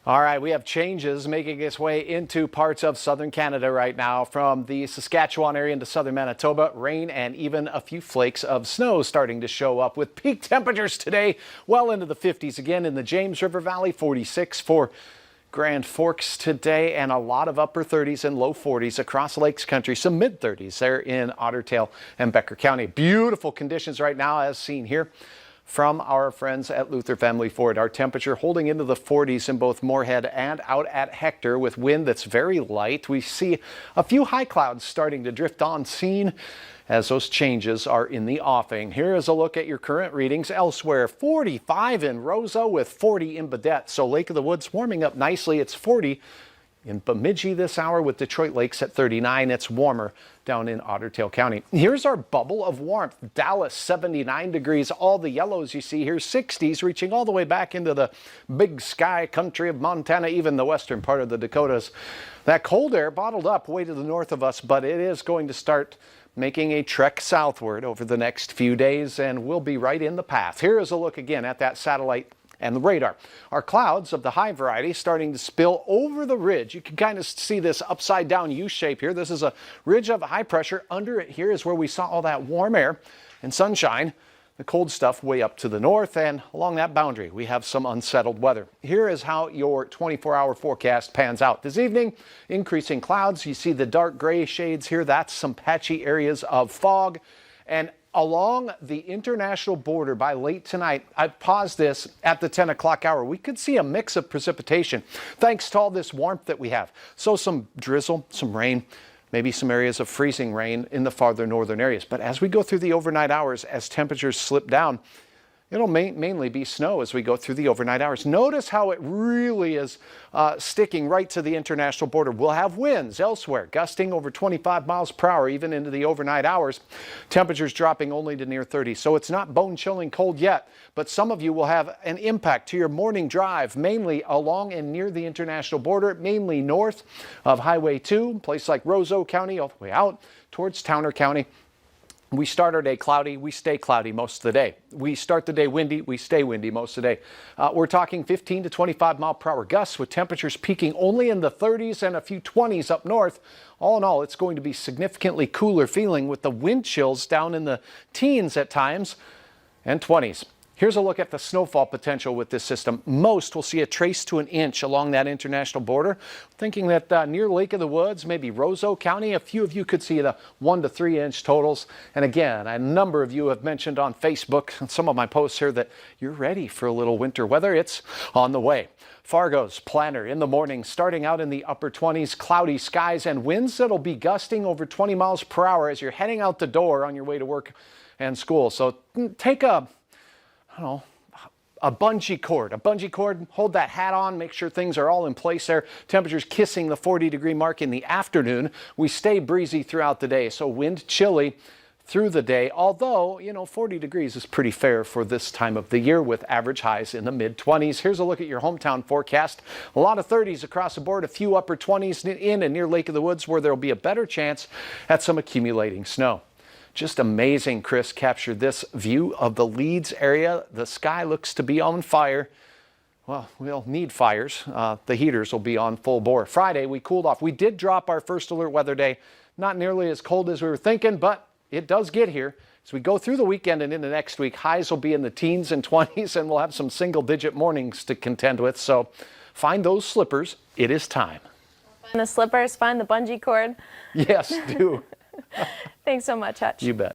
All right, we have changes making its way into parts of southern Canada right now, from the Saskatchewan area into southern Manitoba. Rain and even a few flakes of snow starting to show up, with peak temperatures today well into the 50s again in the James River Valley, 46 for Grand Forks today, and a lot of upper 30s and low 40s across Lakes Country. Some mid 30s there in Otter Tail and Becker County. Beautiful conditions right now, as seen here from our friends at Luther Family Ford. Our temperature holding into the 40s in both Moorhead and out at Hector, with wind that's very light. We see a few high clouds starting to drift on scene as those changes are in the offing. Here is a look at your current readings elsewhere. 45 in Roseau with 40 in Baudette. So Lake of the Woods warming up nicely. It's 40 in Bemidji this hour, with Detroit Lakes at 39. It's warmer down in Otter Tail County. Here's our bubble of warmth. Dallas, 79 degrees. All the yellows you see here, 60s, reaching all the way back into the big sky country of Montana, even the western part of the Dakotas. That cold air bottled up way to the north of us, but it is going to start making a trek southward over the next few days, and we'll be right in the path. Here is a look again at that satellite and the radar. Our clouds of the high variety starting to spill over the ridge. You can kind of see this upside down U shape here. This is a ridge of high pressure. Under it here is where we saw all that warm air and sunshine. The cold stuff way up to the north, and along that boundary we have some unsettled weather. Here is how your 24-hour forecast pans out. This evening, increasing clouds. You see the dark gray shades here. That's some patchy areas of fog. And along the international border by late tonight, I've paused this at the 10 o'clock hour, we could see a mix of precipitation thanks to all this warmth that we have. So some drizzle, some rain, maybe some areas of freezing rain in the farther northern areas. But as we go through the overnight hours, as temperatures slip down, it'll mainly be snow as we go through the overnight hours. Notice how it really is sticking right to the international border. We'll have winds elsewhere, gusting over 25 miles per hour, even into the overnight hours. Temperatures dropping only to near 30. So it's not bone-chilling cold yet, but some of you will have an impact to your morning drive, mainly along and near the international border, mainly north of Highway 2, place like Roseau County, all the way out towards Towner County. We start our day cloudy, we stay cloudy most of the day. We start the day windy, we stay windy most of the day. We're talking 15 to 25 mile per hour gusts, with temperatures peaking only in the 30s and a few 20s up north. All in all, it's going to be significantly cooler feeling, with the wind chills down in the teens at times and 20s. Here's a look at the snowfall potential with this system. Most will see a trace to an inch along that international border. Thinking that near Lake of the Woods, maybe Roseau County, a few of you could see the 1 to 3 inch totals. And again, a number of you have mentioned on Facebook and some of my posts here that you're ready for a little winter weather. It's on the way. Fargo's planner in the morning, starting out in the upper 20s, cloudy skies and winds that'll be gusting over 20 miles per hour as you're heading out the door on your way to work and school. So take a bungee cord, hold that hat on, make sure things are all in place there. Temperatures kissing the 40-degree mark in the afternoon. We stay breezy throughout the day, so wind chilly through the day, although, 40 degrees is pretty fair for this time of the year, with average highs in the mid-20s. Here's a look at your hometown forecast. A lot of 30s across the board, a few upper 20s in and near Lake of the Woods, where there'll be a better chance at some accumulating snow. Just amazing. Chris captured this view of the Leeds area. The sky looks to be on fire. Well, we'll need fires. The heaters will be on full bore. Friday, we cooled off. We did drop our first alert weather day. Not nearly as cold as we were thinking, but it does get here. As we go through the weekend and into next week, highs will be in the teens and 20s, and we'll have some single-digit mornings to contend with. So find those slippers. It is time. Find the slippers, find the bungee cord. Yes, do. Thanks so much, Hutch. You bet.